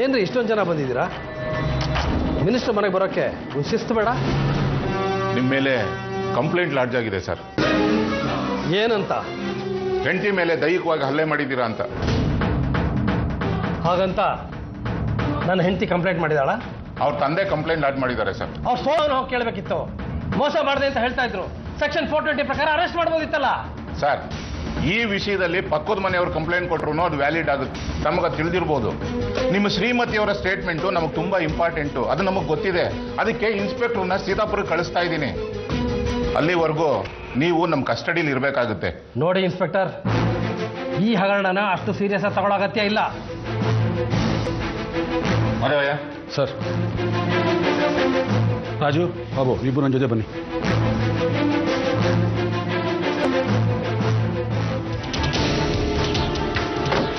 ಏನ್ರಿ ಇಷ್ಟೊಂದು ಜನ ಬಂದಿದ್ದೀರಾ? ಮಿನಿಸ್ಟರ್ ಮನೆಗೆ ಬರೋಕ್ಕೆ ಒಂದು ಶಿಸ್ತು ಬೇಡ? ನಿಮ್ಮ ಮೇಲೆ ಕಂಪ್ಲೇಂಟ್ ಲಾಡ್ಜ್ ಆಗಿದೆ ಸರ್. ಏನಂತ? ಹೆಂಡತಿ ಮೇಲೆ ದೈಹಿಕವಾಗಿ ಹಲ್ಲೆ ಮಾಡಿದ್ದೀರಾ ಅಂತ. ಹಾಗಂತ ನನ್ನ ಹೆಂಡತಿ ಕಂಪ್ಲೇಂಟ್ ಮಾಡಿದಾಳ? ಅವ್ರ ತಂದೆ ಕಂಪ್ಲೇಂಟ್ ಲಾಡ್ಜ್ ಮಾಡಿದ್ದಾರೆ ಸರ್. ಅವ್ರು ಸೋಲನ್ನು ಹೋಗಿ ಕೇಳಬೇಕಿತ್ತು. ಮೋಸ ಮಾಡಿದೆ ಅಂತ ಹೇಳ್ತಾ ಇದ್ರು. ಸೆಕ್ಷನ್ 420 ಪ್ರಕಾರ ಅರೆಸ್ಟ್ ಮಾಡ್ಬೋದಿತ್ತಲ್ಲ ಸರ್. ಈ ವಿಷಯದಲ್ಲಿ ಪಕ್ಕದ ಮನೆಯವರು ಕಂಪ್ಲೇಂಟ್ ಕೊಟ್ಟರು ಅದು ವ್ಯಾಲಿಡ್ ಆಗುತ್ತೆ. ನಮಗೆ ತಿಳಿದಿರ್ಬೋದು. ನಿಮ್ಮ ಶ್ರೀಮತಿಯವರ ಸ್ಟೇಟ್ಮೆಂಟು ನಮಗೆ ತುಂಬಾ ಇಂಪಾರ್ಟೆಂಟು. ಅದು ನಮಗೆ ಗೊತ್ತಿದೆ. ಅದಕ್ಕೆ ಇನ್ಸ್ಪೆಕ್ಟರ್ನ ಸೀತಾಪುರಕ್ಕೆ ಕಳಿಸ್ತಾ ಇದ್ದೀನಿ. ಅಲ್ಲಿವರೆಗೂ ನೀವು ನಮ್ಮ ಕಸ್ಟಡಿಲಿ ಇರಬೇಕಾಗುತ್ತೆ. ನೋಡಿ ಇನ್ಸ್ಪೆಕ್ಟರ್, ಈ ಹಗರಣನ ಅಷ್ಟು ಸೀರಿಯಸ್ ಆಗಿ ತಗೊಳ್ಳೋ ಅಗತ್ಯ ಇಲ್ಲ. ಮರವಯ್ಯ ಸರ್. ರಾಜು ಬಾಬು ಇಬ್ಬರು ನನ್ನ ಜೊತೆ ಬನ್ನಿ.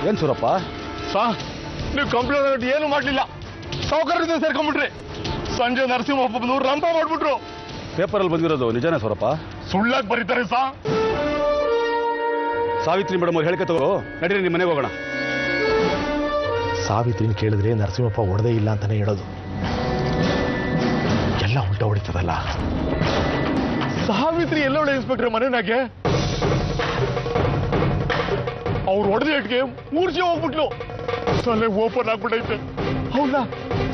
ಏನ್ ಸೂರಪ್ಪ? ನೀವು ಕಂಪ್ಲೇಂಟ್ ಏನು ಮಾಡಲಿಲ್ಲ. ಸಾವುಕಾರದಿಂದ ಸೇರ್ಕೊಂಡ್ಬಿಟ್ರಿ. ಸಂಜೆ ನರಸಿಂಹಪ್ಪನವ್ರು ರಂಪ ಮಾಡ್ಬಿಟ್ರು. ಪೇಪರಲ್ಲಿ ಬಂದಿರೋದು ನಿಜಾನೇ ಸೂರಪ್ಪ? ಸುಳ್ಳಾಗಿ ಬರೀತಾರೆ ಸಾವಿತ್ರಿ ಮೇಡಮ್ ಅವ್ರು ಹೇಳಿಕೆ ತಗೋ. ನಡೀರಿ ನಿಮ್ಮ ಮನೆಗೆ ಹೋಗೋಣ. ಸಾವಿತ್ರಿನ ಕೇಳಿದ್ರೆ ನರಸಿಂಹಪ್ಪ ಹೊಡೆದೇ ಇಲ್ಲ ಅಂತಾನೆ ಹೇಳೋದು. ಎಲ್ಲ ಉಲ್ಟ ಹೊಡಿತದಲ್ಲ. ಸಾವಿತ್ರಿ ಎಲ್ಲೊಳ್ಳೆ ಇನ್ಸ್ಪೆಕ್ಟರ್ ಮನೆನಾಗೆ ಅವ್ರು ಹೊಡೆದ ಇಟ್ಗೆ ಮೂರ್ಛೆ ಹೋಗ್ಬಿಟ್ಲು. ತಲೆ ಓಪನ್ ಆಗ್ಬಿಟ್ಟೈತೆ. ಹೌದಾ?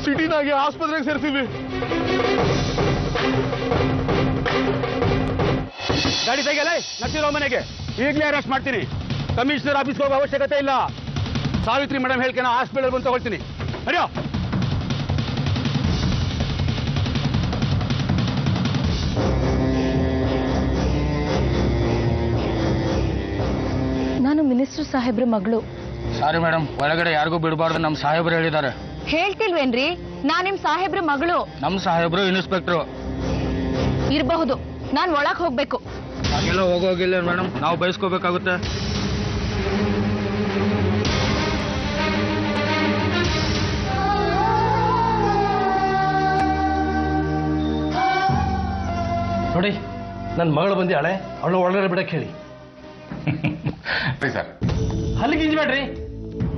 ಸಿಟಿನಾಗೆ ಆಸ್ಪತ್ರೆಗೆ ಸೇರ್ತೀವಿ. ಗಾಡಿ ತೆಗೆಯಲೇ ನರಸಿಂಹರಾವ್ ಮನೆಗೆ. ಈಗಲೇ ಅರೆಸ್ಟ್ ಮಾಡ್ತೀನಿ. ಕಮಿಷನರ್ ಆಫೀಸ್ಗೆ ಹೋಗೋ ಅವಶ್ಯಕತೆ ಇಲ್ಲ. ಸಾವಿತ್ರಿ ಮೇಡಮ್ ಹೇಳ್ಕೆ ನಾ ಹಾಸ್ಪಿಟಲ್ ಬಂದು ತಗೊಳ್ತೀನಿ. ಅರಿಯೋ. ನಾನು ಮಿನಿಸ್ಟರ್ ಸಾಹೇಬ್ರ ಮಗಳು. ಸಾರಿ ಮೇಡಮ್, ಒಳಗಡೆ ಯಾರಿಗೂ ಬಿಡಬಾರ್ದು. ನಮ್ಮ ಸಾಹೇಬ್ರು ಹೇಳಿದ್ದಾರೆ. ಹೇಳ್ತಿಲ್ವೇನ್ರಿ? ನಾನ್ ನಿಮ್ ಸಾಹೇಬ್ರ ಮಗಳು. ನಮ್ಮ ಸಾಹೇಬ್ರು ಇನ್ಸ್ಪೆಕ್ಟ್ರು ಇರಬಹುದು. ನಾನ್ ಒಳಗ್ ಹೋಗ್ಬೇಕು. ಹಾಗೆಲ್ಲ ಹೋಗೋಗಿಲ್ಲ ಮೇಡಮ್, ನಾವು ಬಯಸ್ಕೋಬೇಕಾಗುತ್ತೆ. ನೋಡಿ, ನನ್ನ ಮಗಳು ಬಂದಿಯಾಳೆ. ಅವಳು ಒಳಗಡೆ ಬಿಡಕ್ಕೆ ಹೇಳಿ. ಸರ್, ಅಲ್ಲಿ ಗಿಂಜಬೇಡ್ರಿ.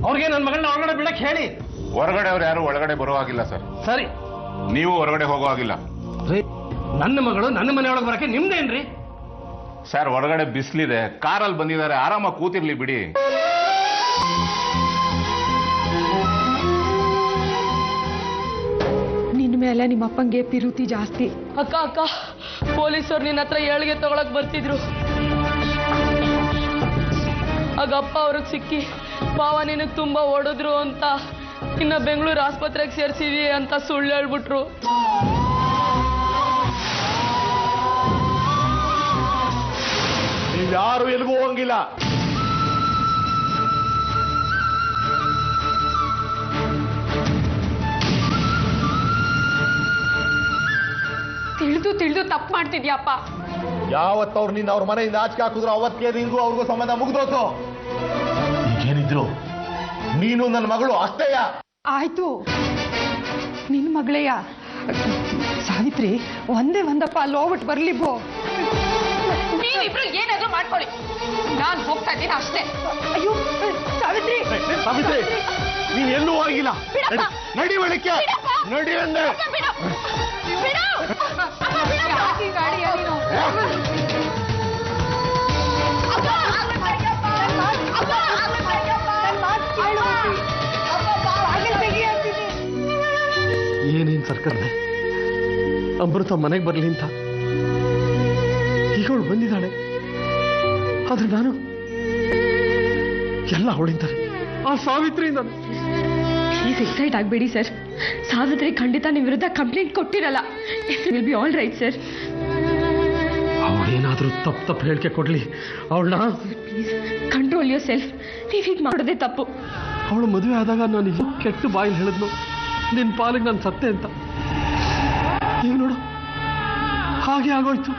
ಅವ್ರಿಗೆ ನನ್ನ ಮಗಳನ್ನ ಒಳಗಡೆ ಬಿಡಕ್ಕೆ ಹೇಳಿ. ಹೊರಗಡೆ ಅವ್ರು ಯಾರು ಒಳಗಡೆ ಬರೋ ಹಾಗಿಲ್ಲ ಸರ್. ಸರಿ, ನೀವು ಹೊರಗಡೆ ಹೋಗೋ ಹಾಗಿಲ್ಲ. ನನ್ನ ಮಗಳು ನನ್ನ ಮನೆಯೊಳಗೆ ಬರಕ್ಕೆ ನಿಮ್ದೇನ್ರಿ? ಸರ್, ಹೊರಗಡೆ ಬಿಸಿಲಿದೆ. ಕಾರಲ್ಲಿ ಬಂದಿದ್ದಾರೆ, ಆರಾಮಾಗಿ ಕೂತಿರ್ಲಿ ಬಿಡಿ. ನಿನ್ನ ಮೇಲೆ ನಿಮ್ಮ ಅಪ್ಪಂಗೆ ಪಿರುತಿ ಜಾಸ್ತಿ. ಅಕ್ಕ ಅಕ್ಕ, ಪೊಲೀಸರು ನಿನ್ನ ಹತ್ರ ಏಳಿಗೆ ತಗೊಳಕ್ ಬರ್ತಿದ್ರು. ಆಗ ಅಪ್ಪ ಅವ್ರಿಗೆ ಸಿಕ್ಕಿ ಬಾವ ನಿನಗ್ ತುಂಬಾ ಓಡಿದ್ರು ಅಂತ, ಇನ್ನ ಬೆಂಗಳೂರು ಆಸ್ಪತ್ರೆಗೆ ಸೇರ್ಸಿವಿ ಅಂತ ಸುಳ್ಳು ಹೇಳ್ಬಿಟ್ರು. ನೀವ್ಯಾರು ಎಲ್ಗೂ ಹೋಗಂಗಿಲ್ಲ. ತಿಳಿದು ತಪ್ಪು ಮಾಡ್ತಿದ್ಯಪ್ಪ. ಯಾವತ್ತವ್ರು ನಿನ್ನ ಅವ್ರ ಮನೆಯಿಂದ ಆಚೆ ಹಾಕಿದ್ರು ಅವತ್ತೇ ನಿಂಗೂ ಅವ್ರಿಗೂ ಸಂಬಂಧ ಮುಗ್ದೋತು. ಈಗೇನಿದ್ರು ನೀನು ನನ್ನ ಮಗಳು ಅಷ್ಟೇಯ. ಆಯ್ತು, ನಿನ್ ಮಗಳೇಯ. ಸಾವಿತ್ರಿ ಒಂದೇ ಒಂದಪ್ಪ ಅಲ್ಲಿ ಹೋಗ್ಬಿಟ್ಟು ಬರ್ಲಿ. ನೀವಿಬ್ರು ಏನಾದ್ರೂ ಮಾಡ್ಕೊಳ್ಳಿ, ನಾನ್ ಹೋಗ್ತಾ ಇದ್ದೀನಿ ಅಷ್ಟೇ. ಅಯ್ಯೋ ಸಾವಿತ್ರಿ, ಸಾವಿತ್ರಿ ನೀನ್ ಎಲ್ಲೂ ಹೋಗಿಲ್ಲ. ನಡಿ ಬೆಳಕ್ಕೆ, ನಡಿ ಅಂದೆ. ಏನೇನ್ ಸರ್ಕಲ್ಲೆ ಅಮೃತ ಮನೆಗೆ ಬರ್ಲಿ ಅಂತ ಈಗವಳು ಬಂದಿದ್ದಾಳೆ. ಆದ್ರೆ ನಾನು ಎಲ್ಲ ಅವಳಿಂತಾರೆ. ಆ ಸಾವಿತ್ರಿಯಿಂದ. ಪ್ಲೀಸ್ ಎಕ್ಸೈಟ್ ಆಗಬೇಡಿ ಸರ್. ಸಾವಿತ್ರಿ ಖಂಡಿತ ನಿಮ್ಮ ವಿರುದ್ಧ ಕಂಪ್ಲೇಂಟ್ ಕೊಟ್ಟಿರಲ್ಲ. Will be all right sir. ಅವಳೇನಾದ್ರೂ ತಪ್ಪು ಹೇಳಿಕೆ ಕೊಡ್ಲಿ, ಅವಳನ್ನ ಪ್ಲೀಸ್ ಕಂಟ್ರೋಲ್ ಯೋರ್ ಸೆಲ್ಫ್. ನೀವು ಹೀಗೆ ಮಾಡೋದೇ ತಪ್ಪು. ಅವಳು ಮದುವೆ ಆದಾಗ ನಾನು ಕೆಟ್ಟ ಬಾಯಿಲ್ ಹೇಳಿದ್ನು, ನಿನ್ನ ಪಾಲಿಗೆ ನಾನು ಸತ್ತೆ ಅಂತ. ಈಗ ನೋಡು, ಹಾಗೆ ಆಗೋಯ್ತು.